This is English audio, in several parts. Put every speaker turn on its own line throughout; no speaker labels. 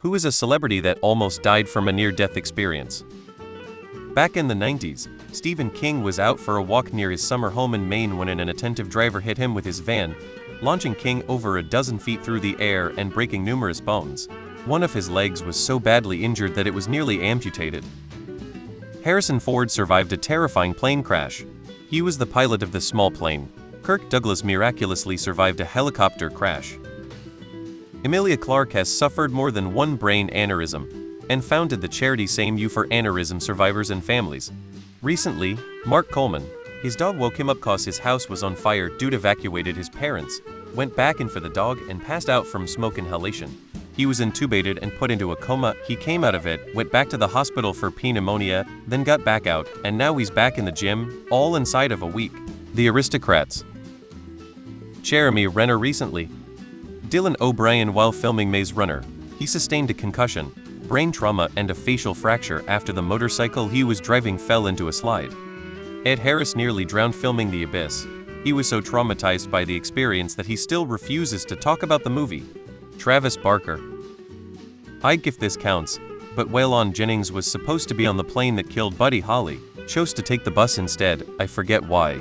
Who is a celebrity that almost died from a near-death experience? Back in the 90s, Stephen King was out for a walk near his summer home in Maine when an inattentive driver hit him with his van, launching King over a dozen feet through the air and breaking numerous bones. One of his legs was so badly injured that it was nearly amputated. Harrison Ford survived a terrifying plane crash. He was the pilot of the small plane. Kirk Douglas miraculously survived a helicopter crash. Emilia Clarke has suffered more than one brain aneurysm and founded the charity Same You for aneurysm survivors and families. Recently, Mark Coleman, his dog woke him up cause his house was on fire due to evacuated his parents, went back in for the dog and passed out from smoke inhalation. He was intubated and put into a coma. He came out of it, went back to the hospital for pneumonia, then got back out, and now he's back in the gym, all inside of a week. The Aristocrats. Jeremy Renner recently. Dylan O'Brien while filming Maze Runner. He sustained a concussion, brain trauma and a facial fracture after the motorcycle he was driving fell into a slide. Ed Harris nearly drowned filming The Abyss. He was so traumatized by the experience that he still refuses to talk about the movie. Travis Barker. I'd if this counts, but Waylon Jennings was supposed to be on the plane that killed Buddy Holly, chose to take the bus instead, I forget why.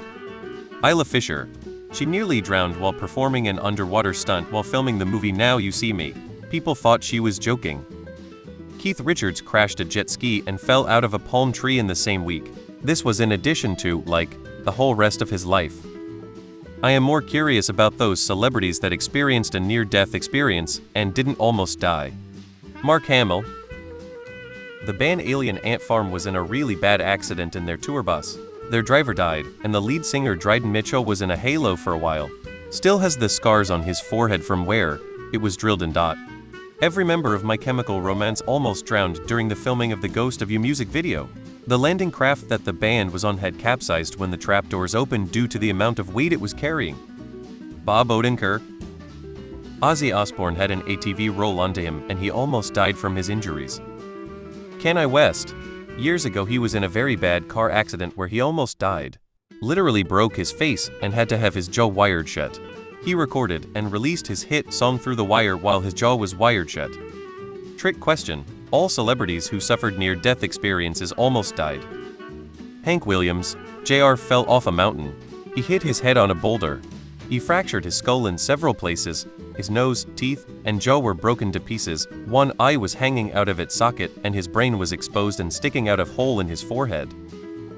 Isla Fisher. She nearly drowned while performing an underwater stunt while filming the movie Now You See Me. People thought she was joking. Keith Richards crashed a jet ski and fell out of a palm tree in the same week. This was in addition to, like, the whole rest of his life. I am more curious about those celebrities that experienced a near-death experience and didn't almost die. Mark Hamill. The band Alien Ant Farm was in a really bad accident in their tour bus. Their driver died, and the lead singer Dryden Mitchell was in a halo for a while. Still has the scars on his forehead from where it was drilled in. Every member of My Chemical Romance almost drowned during the filming of the Ghost of You music video. The landing craft that the band was on had capsized when the trapdoors opened due to the amount of weight it was carrying. Bob Odenkirk. Ozzy Osbourne had an ATV roll onto him and he almost died from his injuries. Kanye West. Years ago he was in a very bad car accident where he almost died. Literally broke his face and had to have his jaw wired shut. He recorded and released his hit song Through the Wire while his jaw was wired shut. Trick question. All celebrities who suffered near-death experiences almost died. Hank Williams. JR fell off a mountain. He hit his head on a boulder. He fractured his skull in several places. His nose, teeth, and jaw were broken to pieces. One eye was hanging out of its socket and his brain was exposed and sticking out of hole in his forehead.